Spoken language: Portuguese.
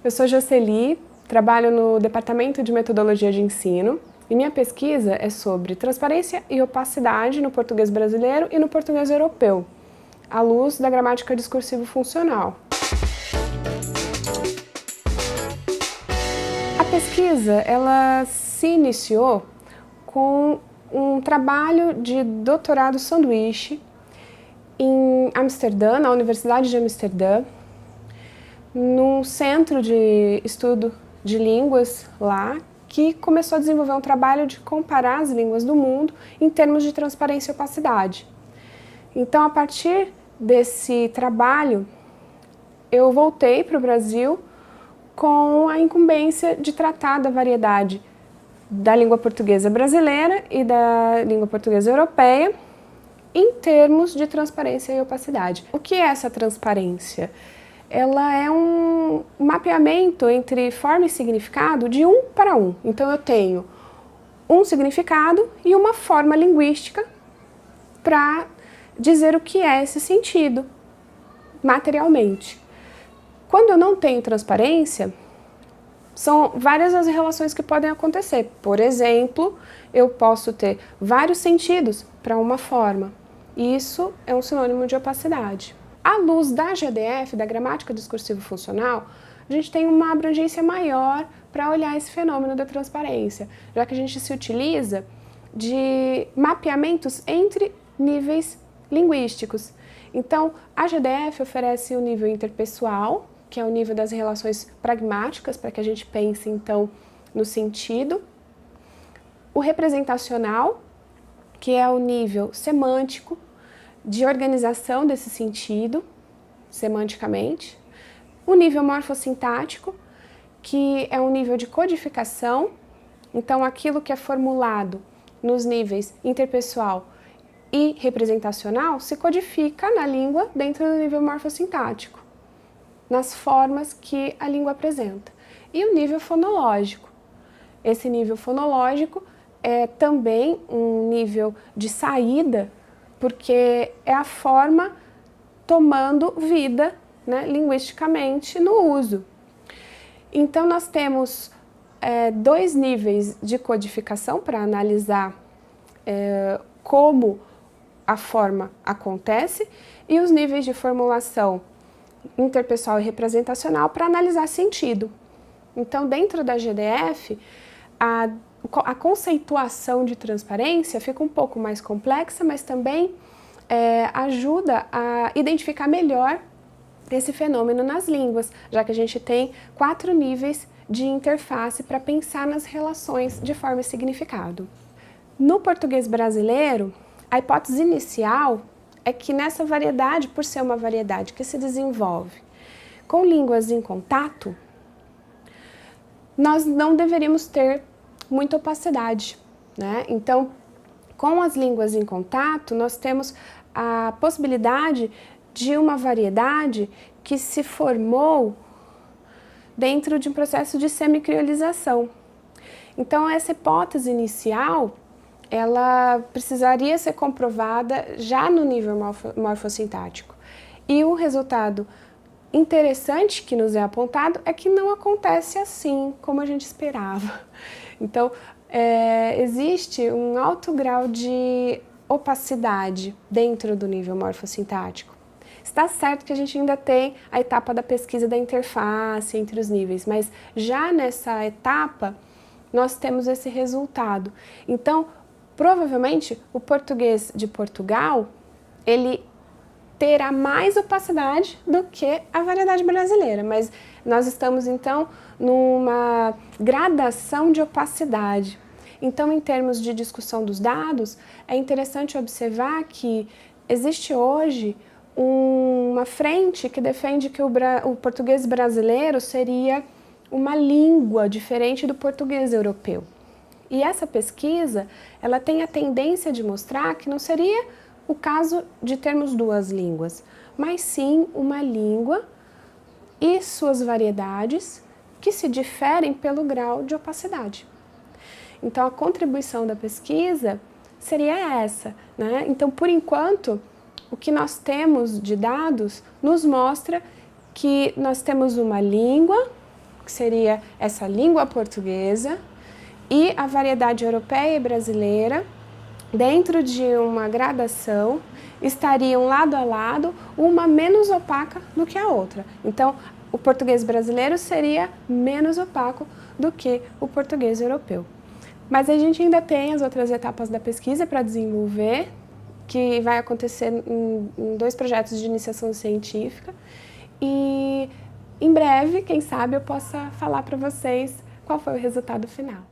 Eu sou Jocely, trabalho no Departamento de Metodologia de Ensino e minha pesquisa é sobre transparência e opacidade no português brasileiro e no português europeu, à luz da gramática discursivo-funcional. A pesquisa ela se iniciou com um trabalho de doutorado sanduíche em Amsterdã, na Universidade de Amsterdã, num centro de estudo de línguas lá, que começou a desenvolver um trabalho de comparar as línguas do mundo em termos de transparência e opacidade. Então, a partir desse trabalho, eu voltei para o Brasil com a incumbência de tratar da variedade da língua portuguesa brasileira e da língua portuguesa europeia em termos de transparência e opacidade. O que é essa transparência? Ela é um mapeamento entre forma e significado de um para um. Então eu tenho um significado e uma forma linguística para dizer o que é esse sentido, materialmente. Quando eu não tenho transparência, são várias as relações que podem acontecer. Por exemplo, eu posso ter vários sentidos para uma forma. Isso é um sinônimo de opacidade. À luz da GDF, da gramática discursivo-funcional, a gente tem uma abrangência maior para olhar esse fenômeno da transparência, já que a gente se utiliza de mapeamentos entre níveis linguísticos. Então, a GDF oferece o nível interpessoal, que é o nível das relações pragmáticas, para que a gente pense, então, no sentido. O representacional, que é o nível semântico, de organização desse sentido, semanticamente. O nível morfossintático, que é um nível de codificação, então aquilo que é formulado nos níveis interpessoal e representacional se codifica na língua dentro do nível morfossintático, nas formas que a língua apresenta. E o nível fonológico. Esse nível fonológico é também um nível de saída, porque é a forma tomando vida, né, linguisticamente no uso. Então nós temos dois níveis de codificação para analisar como a forma acontece e os níveis de formulação interpessoal e representacional para analisar sentido. Então, dentro da GDF, a conceituação de transparência fica um pouco mais complexa, mas também ajuda a identificar melhor esse fenômeno nas línguas, já que a gente tem 4 níveis de interface para pensar nas relações de forma e significado. No português brasileiro, a hipótese inicial é que nessa variedade, por ser uma variedade que se desenvolve com línguas em contato, nós não deveríamos ter muita opacidade, né? Então, com as línguas em contato, nós temos a possibilidade de uma variedade que se formou dentro de um processo de semicriolização. Então, essa hipótese inicial, ela precisaria ser comprovada já no nível morfossintático. E o resultado interessante que nos é apontado é que não acontece assim como a gente esperava. Então, existe um alto grau de opacidade dentro do nível morfossintático. Está certo que a gente ainda tem a etapa da pesquisa da interface entre os níveis, mas já nessa etapa nós temos esse resultado. Então, provavelmente, o português de Portugal, ele terá mais opacidade do que a variedade brasileira, mas nós estamos, então, numa gradação de opacidade. Então, em termos de discussão dos dados, é interessante observar que existe hoje uma frente que defende que o português brasileiro seria uma língua diferente do português europeu. E essa pesquisa, ela tem a tendência de mostrar que não seria o caso de termos duas línguas, mas sim uma língua e suas variedades que se diferem pelo grau de opacidade. Então, a contribuição da pesquisa seria essa, né? Então, por enquanto, o que nós temos de dados nos mostra que nós temos uma língua que seria essa língua portuguesa, e a variedade europeia e brasileira, dentro de uma gradação, estariam lado a lado, uma menos opaca do que a outra. Então, o português brasileiro seria menos opaco do que o português europeu. Mas a gente ainda tem as outras etapas da pesquisa para desenvolver, que vai acontecer em 2 projetos de iniciação científica. E em breve, quem sabe, eu possa falar para vocês qual foi o resultado final.